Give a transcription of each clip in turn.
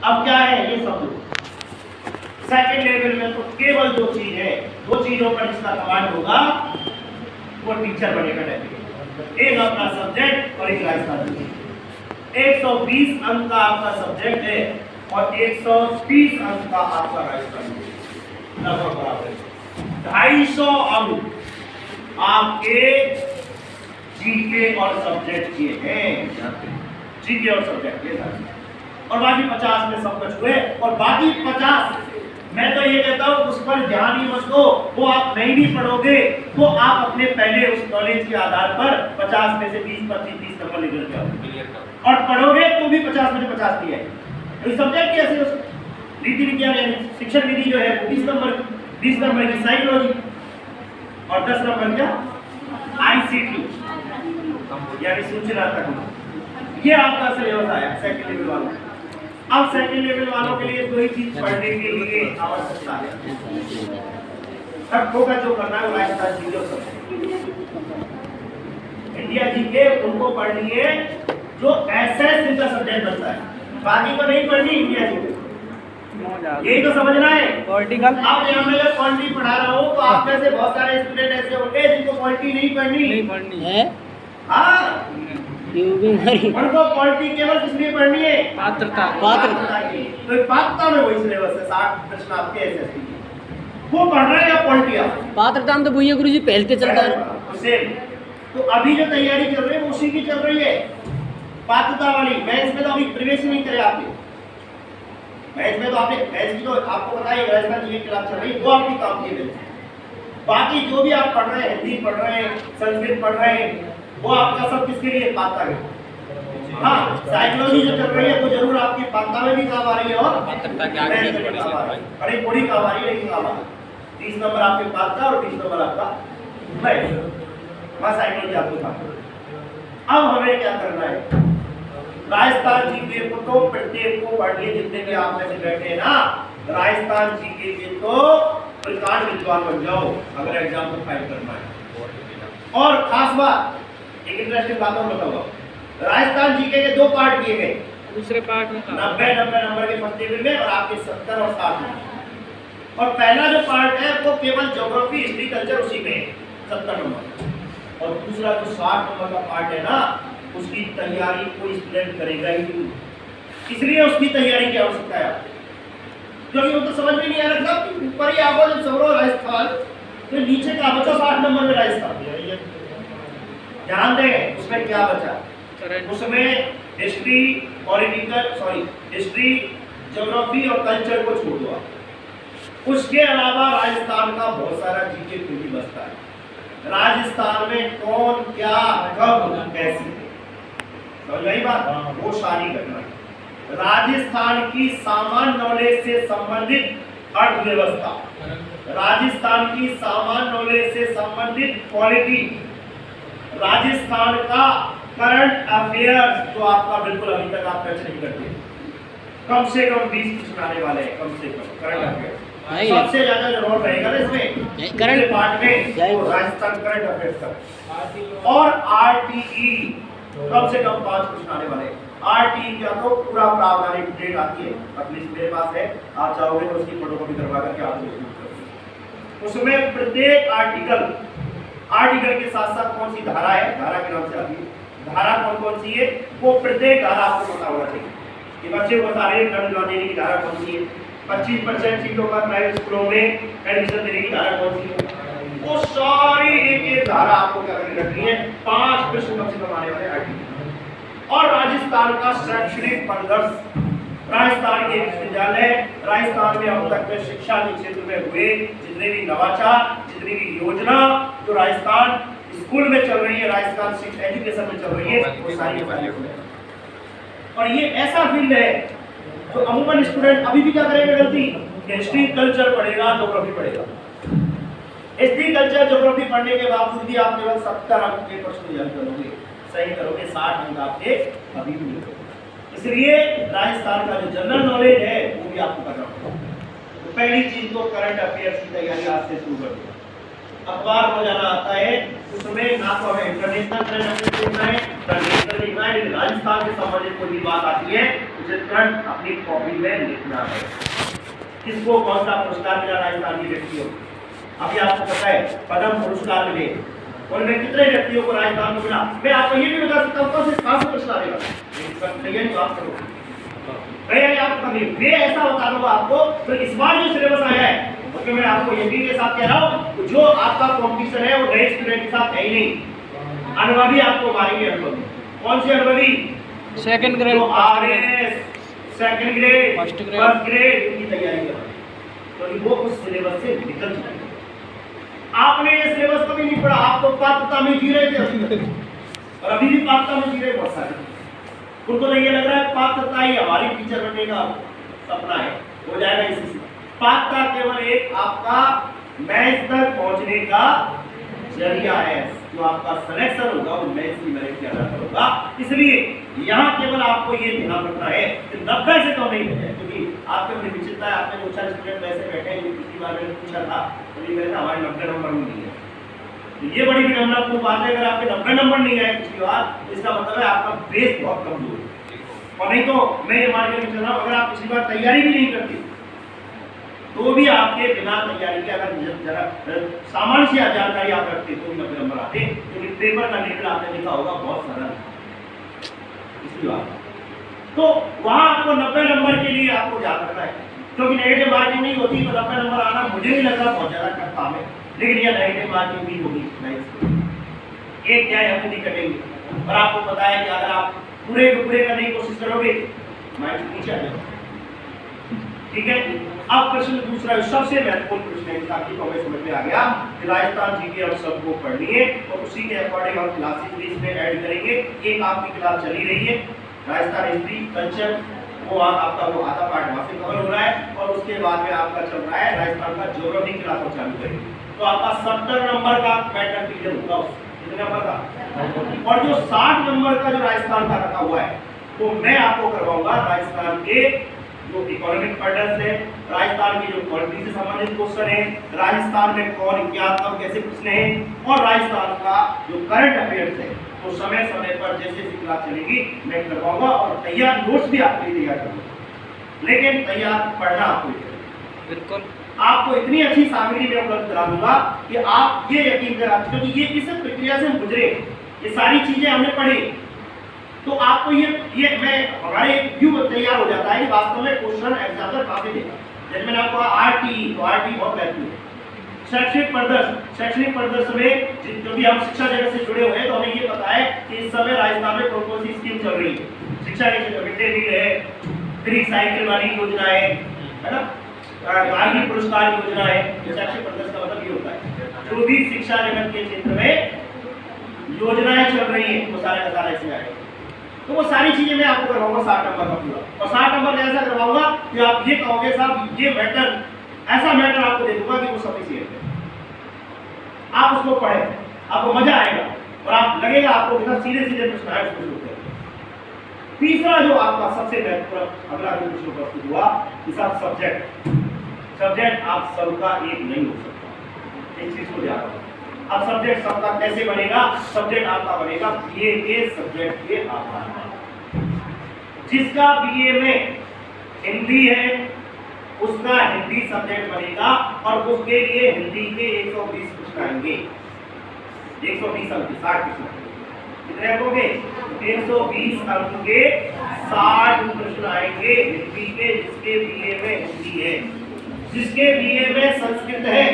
अब क्या है ये समझो। सेकंड लेवल में तो केवल दो चीज है, दो चीजों पर इसका कमांड होगा, वो टीचर बनेगा डेफिनेटली। एक अपना सब्जेक्ट और एक राजस्थान। 120 अंक का आपका सब्जेक्ट है और 130 अंक का आपका राजस्थान लगभग बराबर है। 250 अंक आपके जीके और सब्जेक्ट के हैं, जीके और सब्जेक्ट के, और बाकी 50 में सब कुछ हुए। और बाकी 50 मैं तो ये कहता हूँ उस पर ध्यान ही मत दो, वो आप नहीं भी पढ़ोगे तो आप अपने पहले उस नॉलेज के आधार पर 50 में से 20, 25, 30 नंबर निकल जाओ, और पढ़ोगे तो भी 50 में से 50 दिया है। तो सब्जेक्ट कैसे, रीति विज्ञान यानी शिक्षण विधि जो है 20 नंबर की साइकोलॉजी, और 10 नंबर क्या आईसीटी यानी सूचना तकनीक। ये आपका सिलेबस आया सेकंड लेवल वाला। अब सेकंड लेवल वालों के लिए दो ही चीज पढ़ने के लिए आवश्यकता है, सबको का जो करना है राजस्थान जीके सब इंडिया जीके उनको पढ़नी है जो एसएस इनका सब्जेक्ट बनता है, बाकी को नहीं पढ़नी इंडिया जीके, यही तो समझना है। पॉलिटिकल आप यहाँ में अगर पॉलिटी पढ़ा रहा हूँ तो आप में से बहुत सारे स्टूडेंट ऐसे होंगे जिनको पॉलिटी नहीं पढ़नी है। हाँ, उनको पॉलिटी केवल किसलिए पढ़नी है, पात्रता की। तो पात्रता में वही सिलेबस है, 60 प्रश्न आपके एसएसटी के, वो पढ़ रहे हैं या पॉलिटी आप पात्रता में तो भैया गुरु जी पहल के चलता है। तो अभी जो तैयारी चल रही है वो उसी की चल रही है, पात्रता वाली। मैथ्स में तो अभी प्रवेश नहीं करे आपने, मैथ्स में तो आपने मैथ्स की तो आपको पता है राजस्थान जीके क्लास चल रही है, वो आपकी काम की है। बाकी जो भी आप पढ़ रहे हैं, हिंदी पढ़ रहे हैं, संस्कृत पढ़ रहे हैं, वो आपका सब किसके लिए पात्रता है। हाँ, साइकोलॉजी जो चल रही है वो जरूर आपकी पात्रता में भी काम आ रही है और पात्रता के आगे भी काम आ रही है, बड़ी बड़ी काम आ रही है, लेकिन काम आ रही है। 30 नंबर आपके पात्रता और 30 नंबर आपका मैथ, वहाँ साइकोलॉजी आपको था। अब हमें क्या करना है, राजस्थान जीके को तो प्रत्येक को पढ़िए, जितने भी आप में से बैठे हैं ना, राजस्थान जीके के तो प्रकांड विद्वान बन जाओ अगर एग्जाम को फाइल करना है। और खास बात एक इंटरेस्टिंग बात और बताऊंगा, राजस्थान जीके के दो पार्ट किए गए, दूसरे पार्ट में 90 नंबर के फर्स्ट लेवल में और आपके 70 और 60 में। और पहला जो पार्ट है वो केवल ज्योग्राफी हिस्ट्री कल्चर उसी में 70 नंबर, और दूसरा जो 60 नंबर का पार्ट है ना, उसकी तैयारी कोई स्टूडेंट करेगा ही नहीं, इसलिए उसकी तैयारी की आवश्यकता है, क्योंकि वो तो समझ में नहीं आ रहा था कि ऊपर ही आपको जब समरो राजस्थान तो नीचे का बचा 60 नंबर में राजस्थान, ध्यान दें उसमें क्या बचा, उसमें हिस्ट्री हिस्ट्री ज्योग्राफी और कल्चर को छोड़ दो आप। उसके अलावा राजस्थान का बहुत सारा जीके फिर भी बचता है। राजस्थान में कौन क्या कब कैसे, समझ गई बात, वो सारी घटना। राजस्थान की सामान्य नॉलेज से संबंधित अर्थव्यवस्था, राजस्थान की सामान्य नॉलेज से संबंधित पॉलिटी, राजस्थान का करंट अफेयर्स जो आपका बिल्कुल अभी तक आप टच नहीं करते, कम से कम 20 कुछ आने वाले हैं, कम से कम करंट अफेयर्स सबसे ज्यादा जो रोल रहेगा ना इसमें करंट पार्ट में, तो राजस्थान करंट अफेयर्स का। और आरटीई कम से कम 5 कुछ आने वाले हैं। आरटीई का तो पूरा प्रावधान एक डेट आती है, अपनी मेरे पास है, आप चाहोगे तो उसकी फोटोकॉपी करवा करके आप उसमें प्रत्येक आर्टिकल के साथ साथ कौन सी धारा है, धारा के नाम से आती है, धारा कौन सी है, वो प्रत्येक धारा आपको पता होना चाहिए कि बच्चे को बता रहे हैं देने की धारा कौन सी है, 25% सीटों पर प्राइवेट स्कूलों में एडमिशन देने की धारा कौन सी है, वो सारी एक धारा आपको क्या करनी रखनी है। 5 प्रश्न कम से कम आने वाले आर्टिकल। और राजस्थान का शैक्षणिक परिदृश्य, राजस्थान के विश्वविद्यालय, राजस्थान में अब तक में शिक्षा के क्षेत्र में हुए जितने भी नवाचार, जितनी भी योजना जो राजस्थान स्कूल में चल रही है, राजस्थान शिक्षा एजुकेशन में चल रही है, वो सारी और ये ऐसा फील्ड है जो अमूमन स्टूडेंट अभी भी क्या करेगा गलती, हिस्ट्री कल्चर पढ़ेगा, ज्योग्राफी पढ़ेगा। हिस्ट्री कल्चर ज्योग्राफी पढ़ने के बावजूद भी आप केवल 70 अंक के प्रश्न याद करोगे, सही करोगे, 60 अंक आपके अभी भी नहीं। इसलिए राजस्थान का जो जनरल नॉलेज है वो भी आपको करना होगा। तो पहली चीज तो करंट अफेयर्स की तैयारी आज से शुरू कर दो। अखबार रोजाना आता है, उसमें ना तो हमें इंटरनेशनल करंट अफेयर्स लिखना है, इंटरनेशनल लिखना है, लेकिन राजस्थान से संबंधित कोई भी बात आती है उसे तुरंत अपनी कॉपी में लिखना है। किसको कौन सा पुरस्कार मिला राजस्थान के व्यक्तियों को? अभी आपको पता है पद्म पुरस्कार मिले, उनमें कितने व्यक्तियों को राजस्थान को मिला? मैं आपको ये भी बता सकता हूँ कौन से कहाँ से पुरस्कार आएगा, तैयारी तो आप करो, तैयारी आप कभी मैं ऐसा बता दूंगा आपको। तो इस बार जो सिलेबस आया है उसमें मैं आपको यकीन के साथ कह रहा हूँ, जो आपका कॉम्पिटिशन है वो नए स्टूडेंट के साथ है ही नहीं, अनुभवी आपको मारेंगे। अनुभवी कौन से अनुभवी? Second grade, RS, second grade, first grade, first grade की तैयारी कर, तो वो उस सिलेबस से निकल चुके हैं। आपने ये सिलेबस कभी नहीं पढ़ा, आप तो पात्रता में जी रहे थे अभी, और अभी भी पात्रता में जी रहे बहुत सारे। उनको तो ये लग रहा है पात्रता ही हमारी टीचर बनने का सपना है, हो जाएगा इसी से। पात्रता केवल एक आपका मैच तक पहुंचने का जरिया है, जो आपका सिलेक्शन होगा वो मैच की मेरिट के आधार पर होगा। इसलिए यहाँ केवल आपको ये ध्यान रखना है कि 90 से कम नहीं है, क्योंकि आपके बड़ी विचित्रता है, आपने 2-4 स्टूडेंट वैसे बैठे हैं जो पिछली बार मैंने पूछा था, तो ये हमारे 90 नंबर नहीं है। तो ये बड़ी विडम्बनापूर्ण बात है, अगर आपके 90 नंबर नहीं आए पिछली बार, तो इसका मतलब है आपका बेस बहुत कमजोर है। और नहीं तो मैं ये मान के चल रहा हूँ, अगर आप पिछली बार तैयारी भी नहीं करते तो भी आपके बिना तैयारी के अगर जरा सामान्य सी जानकारी आप रखते तो भी 90 नंबर आते, क्योंकि पेपर का लेवल आपने देखा होगा बहुत सरल, इसलिए बात। तो वहाँ आपको 90 नंबर के लिए आपको ध्यान रखना है, क्योंकि नेगेटिव मार्किंग नहीं होती तो 90 नंबर आना मुझे नहीं लग रहा बहुत ज़्यादा टफ काम है, लेकिन यह नेगेटिव मार्किंग भी होगी, एक क्या है हम नहीं कटेंगे। और आपको पता है कि अगर आप पूरे करने की कोशिश करोगे माइनस नीचे आ जाएगा, ठीक है। अब प्रश्न दूसरा सबसे महत्वपूर्ण प्रश्न है, ताकि तो हमें समझ में आ गया कि राजस्थान जीके हम सबको पढ़नी है, और उसी के अकॉर्डिंग हम क्लासेस भी इसमें ऐड करेंगे। एक आपकी क्लास चली रही है राजस्थान हिस्ट्री कल्चर, वो आपका वो आधा पार्ट वहाँ से कवर हो रहा है, और उसके बाद में आपका चल रहा है राजस्थान का ज्योग्राफी क्लास हम चालू करेंगे। तो आपका 70 नंबर का पैटर्न क्लियर होगा, कितने नंबर का, और जो 60 नंबर का जो राजस्थान का रखा हुआ है वो मैं आपको करवाऊंगा राजस्थान के जो इकोनॉमिक पैटर्न है, राजस्थान की जो पॉलिटी से संबंधित क्वेश्चन है, राजस्थान में कौन क्या कब कैसे पूछने हैं, और राजस्थान का जो करंट अफेयर्स है तो समय समय पर जैसे जैसे क्लास चलेगी मैं करवाऊंगा, और तैयार नोट्स भी आपके लिए तैयार करूंगा, लेकिन तैयार पढ़ना आपको बिल्कुल। आपको इतनी अच्छी सामग्री में उपलब्ध करा दूंगा कि आप ये यकीन करा, क्योंकि ये किस प्रक्रिया से गुजरे, ये सारी चीजें हमने पढ़ी, तो आपको ये मैं हमारे व्यू तैयार हो जाता है कि वास्तव में क्वेश्चन एग्जामिनर काफी देगा। जैसे मैंने आपको आरटी, तो आरटी बहुत महत्वपूर्ण है। शैक्षणिक परिदृश्य में क्योंकि हम शिक्षा जगत से जुड़े हुए हैं, तो हमें ये पता है कि इस समय राजस्थान में कौन कौन सी स्कीम चल रही है। शिक्षा के क्षेत्र मिड डे मील है, फ्री साइकिल वाली योजना है ना, गांधी पुरस्कार योजना है। शैक्षणिक परिदृश्य का मतलब ये होता है जो भी शिक्षा जगत के क्षेत्र में योजनाएं चल रही है वो सारे का सारा इसमें आएगा। तो वो सारी चीजें मैं आपको करवाऊंगा 60 नंबर का पूरा, और 60 नंबर ऐसा करवाऊंगा कि आप ये कहोगे साहब ये मैटर, ऐसा मैटर आपको दे दूंगा कि वो सफिशिएंट है, आप उसको पढ़ें, आपको मजा आएगा, और आप लगेगा आपको बिना सीधे प्रश्न है उसको शुरू करें। तीसरा जो आपका सबसे महत्वपूर्ण अगला जो प्रश्न उपस्थित हुआ कि साहब सब्जेक्ट आप सबका एक नहीं हो सकता, एक चीज को ध्यान रखो। अब सब्जेक्ट सबका कैसे बनेगा? सब्जेक्ट आपका बनेगा बीए के सब्जेक्ट के आधार पर। जिसका बीए में हिंदी है उसका हिंदी सब्जेक्ट बनेगा, और उसके लिए हिंदी के 120 प्रश्न आएंगे, 120 अंक 60 प्रश्न। कितने अंक होंगे? 120 अंक के 60 प्रश्न आएंगे हिंदी के, जिसके बीए में हिंदी है। जिसके बीए में संस्कृत है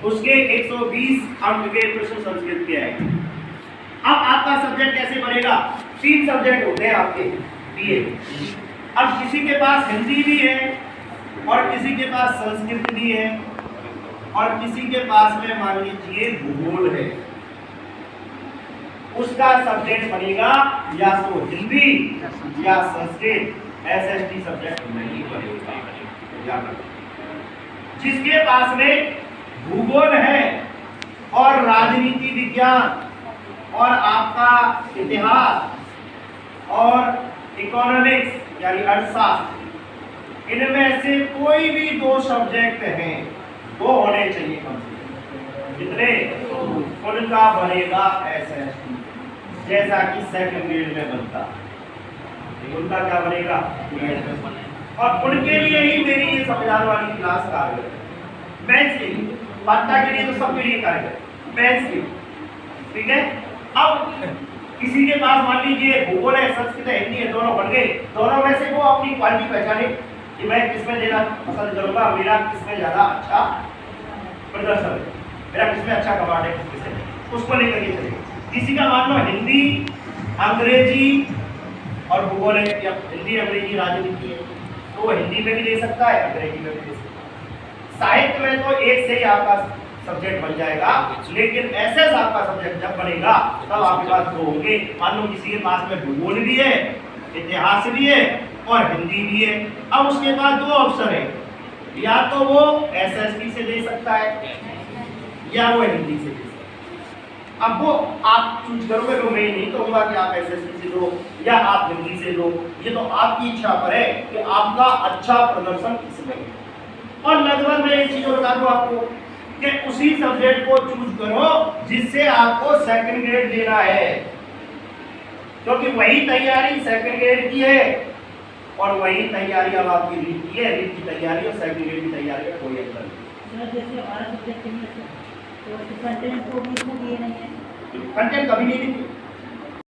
उसके 120 अंक के प्रश्न संस्कृत के आएंगे। अब आपका सब्जेक्ट कैसे बनेगा? 3 सब्जेक्ट होते हैं आपके बीए। अब किसी के पास हिंदी भी है, और किसी के पास संस्कृत भी है, और किसी के पास में मान लीजिए भूगोल है, उसका सब्जेक्ट बनेगा या तो हिंदी या संस्कृत, एसएसटी सब्जेक्ट नहीं बनेगा। जिसके पास में भूगोल है और राजनीति विज्ञान और आपका इतिहास और इकोनॉमिक्स यानी अर्थशास्त्र, इनमें से कोई भी 2 सब्जेक्ट हैं, 2 होने चाहिए कम से कम। कितने? उनका बनेगा एसएसटी, जैसा कि सेकंड ग्रेड में बनता। उनका क्या बनेगा? और उनके लिए ही मेरी ये संविधान वाली क्लास कारगर है। मेंस के लिए, पात्ता के लिए तो सबके लिए कारगर, मेंस के लिए, ठीक है। अब किसी के पास मान लीजिए भूगोल है, संस्कृत है, हिंदी है, दोनों बढ़ गए, दोनों में से वो अपनी क्वालिटी पहचाने कि मैं किसमें देना पसंद करूंगा, मेरा किसमें ज्यादा अच्छा प्रदर्शन है, मेरा किसमें अच्छा कमांड है, किसमें, उसको लेकर के चलेगा। किसी का मान लो हिंदी, अंग्रेजी और भूगोल है, या हिंदी अंग्रेजी राजनीति है, तो वो हिंदी में भी दे सकता है, अंग्रेजी में भी दे सकता है। साहित्य में तो एक से ही आपका सब्जेक्ट बन जाएगा, लेकिन ऐसे आपका सब्जेक्ट जब बनेगा तब आपके पास दो होंगे। मान लो किसी के पास में भूगोल भी है, इतिहास भी है और हिंदी भी है। अब उसके पास दो ऑप्शन है, या तो वो एसएसटी से दे सकता है या वो हिंदी से दे सकता है। अब वो आप चूज करोगे, तो मैं नहीं कहूँगा कि आप एसएसटी से दो या आप हिंदी से दो, ये तो आपकी इच्छा पर है कि आपका अच्छा प्रदर्शन किसमें है। और लगभग मैं एक चीज बता दूं आपको कि उसी सब्जेक्ट को चूज करो जिससे आपको सेकंड ग्रेड देना है, क्योंकि वही तैयारी सेकंड ग्रेड की है और वही तैयारी अब आपकी रीट की है। रीट की तैयारी और सेकंड ग्रेड की तैयारी में कोई अंतर नहीं। जैसे हमारा सब्जेक्ट नहीं है तो कंटेंट को भी इसमें दिए नहीं है, कंटेंट कभी नहीं लिखी।